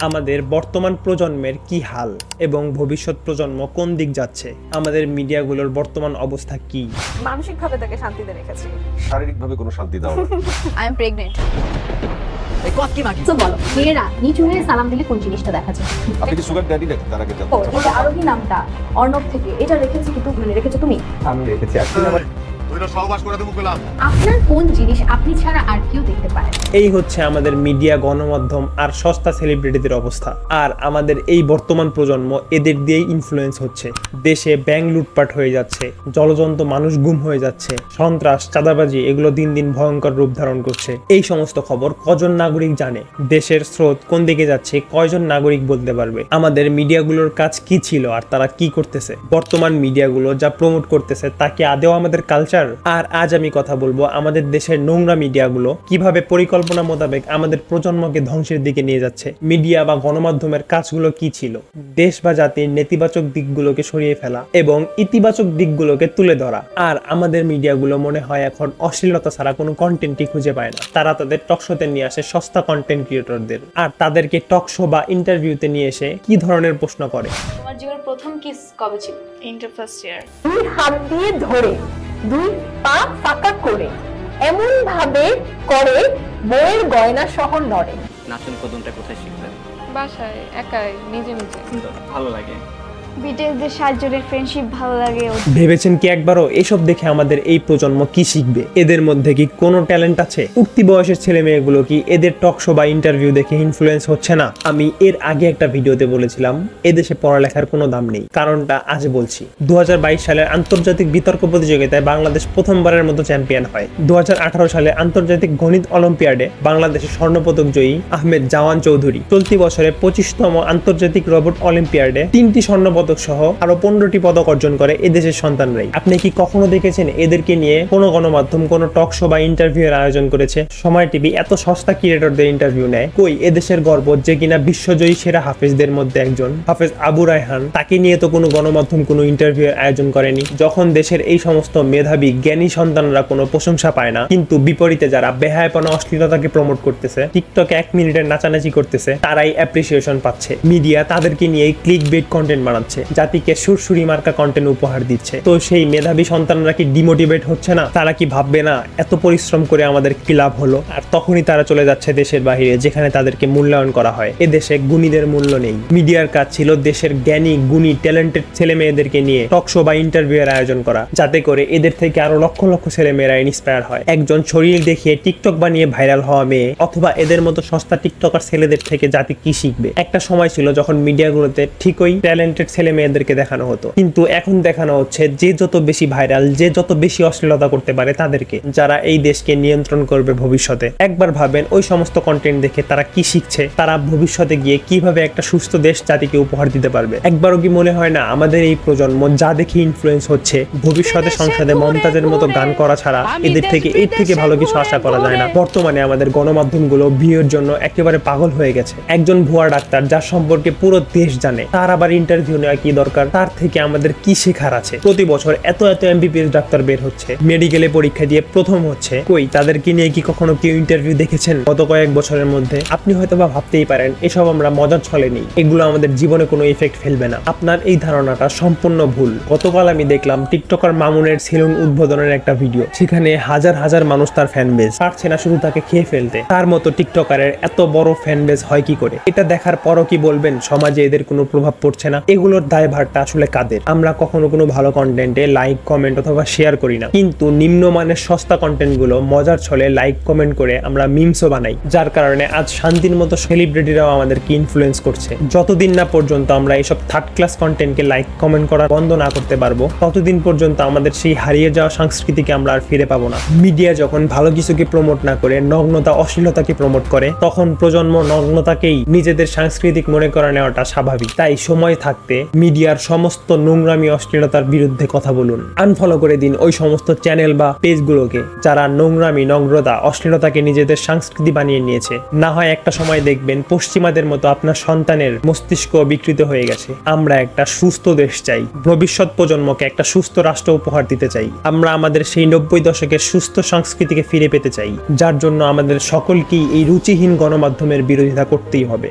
আমাদের বর্তমান প্রজন্মের কি হাল এবং ভবিষ্যৎ প্রজন্ম কোন দিক যাচ্ছে, আমাদের মিডিয়াগুলোর বর্তমান অবস্থা কি। মানসিকভাবে তাকে শান্তিতে রেখেছি, শারীরিকভাবে কোনো শান্তি দাও না। I am pregnant. তো বলো, মেয়েরা নিচু হয়ে সালাম দিলে কোন জিনিসটা দেখা যায়? আপনি কি সুগার ড্যাডি নাকি? তার আগে ও, এই যে আরোহী নামটা অর্ণব থেকে, এটা রেখেছি কিন্তু রেখেছো তুমি? আমি রেখেছি আসলে আমার আপনার কোন জিনিস আপনি ছাড়া আর কেউ দেখতে পারে? এই হচ্ছে আমাদের মিডিয়া, গণমাধ্যম আর সস্তা সেলিব্রিটিদের অবস্থা। আর আমাদের এই বর্তমান প্রজন্ম এদের দিয়েই ইনফ্লুয়েন্স হচ্ছে। দেশে ব্যাংক লুটপাট হয়ে যাচ্ছে, জলজন্ত মানুষ গুম হয়ে যাচ্ছে, সন্ত্রাস, চাঁদাবাজি এগুলো দিন দিন ভয়ঙ্কর রূপ ধারণ করছে। এই সমস্ত খবর কজন নাগরিক জানে? দেশের স্রোত কোন দিকে যাচ্ছে কয়জন নাগরিক বলতে পারবে? আমাদের মিডিয়াগুলোর কাজ কি ছিল আর তারা কি করতেছে? বর্তমান মিডিয়াগুলো যা প্রমোট করতেছে তা কি আদেও আমাদের কালচার? আর আজ আমি কথা বলবো আমাদের দেশের নোংরা মিডিয়াগুলো কিভাবে পরিকল্পনা মোতাবেক আমাদের প্রজন্মকে ধ্বংসের দিকে নিয়ে যাচ্ছে। মিডিয়া বা গণমাধ্যমের কাজগুলো কি ছিল? দেশ বা জাতির নেতিবাচক দিকগুলোকে সরিয়ে ফেলা এবং ইতিবাচক দিকগুলোকে তুলে ধরা। আর আমাদের মিডিয়াগুলো মনে হয় এখন অশ্লীলতা ছাড়া কোনো কন্টেন্টই খুঁজে পায় না। তারা তাদের টকশোতে নিয়ে আসে সস্তা কন্টেন্ট ক্রিয়েটরদের, আর তাদেরকে টকশো বা ইন্টারভিউতে নিয়ে এসে কি ধরনের প্রশ্ন করে। তোমার জীবনের প্রথম কিস কবে ছিল? Inter first year. দুই হাত দিয়ে ধরে, দুই পা ফাঁকা করে এমন ভাবে করে বইয়ের গয়না সহ নড়ে। নাচন কদমটা কোথায় শিখলেন? বাসায় একাই নিজে নিজে। ভালো লাগে। বিটিএসদের সাতজনের ফ্রেন্ডশিপ ভালো লাগে। ভেবেছেন কি একবারও এসব দেখে আমাদের এই প্রজন্ম কি শিখবে? এদের মধ্যে কি কোনো ট্যালেন্ট আছে? উঠতি বয়সের ছেলে মেয়েগুলো কি এদের টকশো বা ইন্টারভিউ দেখে ইনফ্লুয়েন্স হচ্ছে না? আমি এর আগে একটা ভিডিওতে বলেছিলাম এদেশে পড়ালেখার কোনো দাম নেই। কারণটা আজ বলছি। 2022 সালের আন্তর্জাতিক বিতর্ক প্রতিযোগিতায় বাংলাদেশ প্রথমবারের মতো চ্যাম্পিয়ন হয়। 2018 সালে আন্তর্জাতিক গণিত অলিম্পিয়াডে বাংলাদেশের স্বর্ণপদক জয়ী আহমেদ জাওয়ান চৌধুরী। চলতি বছরে 25তম আন্তর্জাতিক রোবট অলিম্পিয়াডে 3টি স্বর্ণপদক সহ আরো 15টি পদক অর্জন করে এদেশের সন্তানরাই। আপনি কি কখনো দেখেছেন এদেরকে নিয়ে কোনো গণমাধ্যম কোনো টক শো বা ইন্টারভিউ এর আয়োজন করেছে? সময় টিভি এত সস্তা ক্রিয়েটরদের ইন্টারভিউ নেয়। কই এদেশের গর্ব যে কিনা বিশ্বজয়ী সেরা হাফেজদের মধ্যে একজন, হাফেজ আবু রায়হান, তাকে নিয়ে তো কোনো গণমাধ্যম কোনো ইন্টারভিউ এর আয়োজন করেনি। যখন দেশের এই সমস্ত মেধাবী জ্ঞানী সন্তানরা কোনো প্রশংসা পায় না, কিন্তু বিপরীতে যারা বেহায়াপনা অশ্লীলতাকে প্রমোট করতেছে, টিকটকে 1 মিনিটের নাচানাচি করতেছে, তারাই অ্যাপ্রিসিয়েশন পাচ্ছে। মিডিয়া তাদেরকে নিয়ে ক্লিক বেট কন্টেন্ট বানাচ্ছে, জাতিকে সুরসুরি মার্কা কন্টেন্ট উপহার দিচ্ছে। তো সেই মেধাবী সন্তানরা কি ডিমোটিভেট হচ্ছে না? তারা কি ভাববে না এত পরিশ্রম করে আমাদের কি লাভ হলো? আর তখনই তারা চলে যাচ্ছে দেশের বাহিরে, যেখানে তাদেরকে মূল্যায়ন করা হয়। এদেশে গুণীদের মূল্য নেই। মিডিয়ার কাজ ছিল দেশের জ্ঞানী, গুণী, ট্যালেন্টেড ছেলে মেয়েদেরকে নিয়ে টকশো বা ইন্টারভিউ এর আয়োজন করা, যাতে করে এদের থেকে আরো লক্ষ লক্ষ ছেলে মেয়েরা ইন্সপায়ার হয়। একজন শরীর দেখিয়ে টিকটক বানিয়ে ভাইরাল হওয়া মেয়ে অথবা এদের মতো সস্তা টিকটকার ছেলেদের থেকে জাতি কি শিখবে? একটা সময় ছিল যখন মিডিয়াগুলোতে ঠিকই ট্যালেন্টেড ছেলে মেয়েদেরকে দেখানো হতো, কিন্তু এখন দেখানো হচ্ছে যে যত বেশি ভাইরাল, যে যত বেশি অশ্লীলতা করতে পারে তাদেরকে, যারা এই দেশকে নিয়ন্ত্রণ করবে ভবিষ্যতে। একবার ভাবেন ওই সমস্ত কন্টেন্ট দেখে তারা কি শিখছে, তারা ভবিষ্যতে গিয়ে কিভাবে একটা সুস্থ দেশ জাতিকে উপহার দিতে পারবে। একবারও কি মনে হয় না আমাদের এই প্রজন্ম যা দেখে ইনফ্লুয়েন্স হচ্ছে, ভবিষ্যতে সংসদে মমতাজের মতো গান করা ছাড়া এদের থেকে এর থেকে ভালো কিছু আশা করা যায় না। বর্তমানে আমাদের গণমাধ্যমগুলো ভিউর জন্য একেবারে পাগল হয়ে গেছে। একজন ভুয়া ডাক্তার যার সম্পর্কে পুরো দেশ জানে, তার আবার ইন্টারভিউ নেওয়া কি দরকার? তার থেকে আমাদের কি শেখার আছে? প্রতি বছর এত এত এমবিবিএস ডাক্তার বের হচ্ছে, মেডিকেলে পরীক্ষা দিয়ে প্রথম হচ্ছে, কই তাদেরকে নিয়ে কি কখনো কেউ ইন্টারভিউ দেখেছেন গত কয়েক বছরের মধ্যে? আপনি হয়তো বা ভাবতেই পারেন এসব আমরা মজার ছলে নেই, এগুলো আমাদের জীবনে কোনো ইফেক্ট ফেলবে না। আপনার এই ধারণাটা সম্পূর্ণ ভুল। গতকাল আমি দেখলাম টিকটকার মামুনের সেলুন উদ্বোধনের একটা ভিডিও, সেখানে হাজার হাজার মানুষ তার ফ্যান বেজ, পারছে না শুধু তাকে খেয়ে ফেলতে। তার মতো টিকটকারের এত বড় ফ্যান বেজ হয় কি করে? এটা দেখার পরও কি বলবেন সমাজে এদের কোনো প্রভাব পড়ছে না? এগুলোর দায়ভারটা আসলে কাদের? আমরা কখনো কোনো ভালো কন্টেন্টে লাইক, কমেন্ট অথবা শেয়ার করি না, কিন্তু নিম্নমানের সস্তা কন্টেন্ট গুলো মজার ছলে লাইক, কমেন্ট করে আমরা মিমসও বানাই, যার কারণে আজ শান্তির মতো সেলিব্রিটিরাও আমাদেরকে ইনফ্লুয়েন্স করছে। যতদিন না পর্যন্ত আমরা এইসব থার্ড ক্লাস কন্টেন্টকে লাইক, কমেন্ট করা বন্ধ না করতে পারবো, ততদিন পর্যন্ত আমাদের সেই হারিয়ে যাওয়া সংস্কৃতিকে আমরা আর ফিরে পাবো না। মিডিয়া যখন ভালো কিছুকে প্রমোট না করে নগ্নতা, অশ্লীলতাকে প্রমোট করে, তখন প্রজন্ম নগ্নতাকেই নিজেদের সাংস্কৃতিক মনে করে নেওয়াটা স্বাভাবিক। তাই সময় থাকতে মিডিয়ার সমস্ত নোংরামি, অশ্লীলতার বিরুদ্ধে কথা বলুন। আনফলো করে দিন ওই সমস্ত চ্যানেল বা পেজগুলোকে যারা নোংরামি, নম্রতা, অশ্লীলতাকে নিজেদের সংস্কৃতি বানিয়ে নিয়েছে। না হয় একটা সময় দেখবেন পশ্চিমাদের মতো আপনার সন্তানের মস্তিষ্ক বিকৃত হয়ে গেছে। আমরা একটা সুস্থ দেশ চাই, ভবিষ্যৎ প্রজন্মকে একটা সুস্থ রাষ্ট্র উপহার দিতে চাই। আমরা আমাদের সেই 90 দশকের সুস্থ সংস্কৃতিকে ফিরে পেতে চাই, যার জন্য আমাদের সকলকেই এই রুচিহীন গণমাধ্যমের বিরোধিতা করতেই হবে।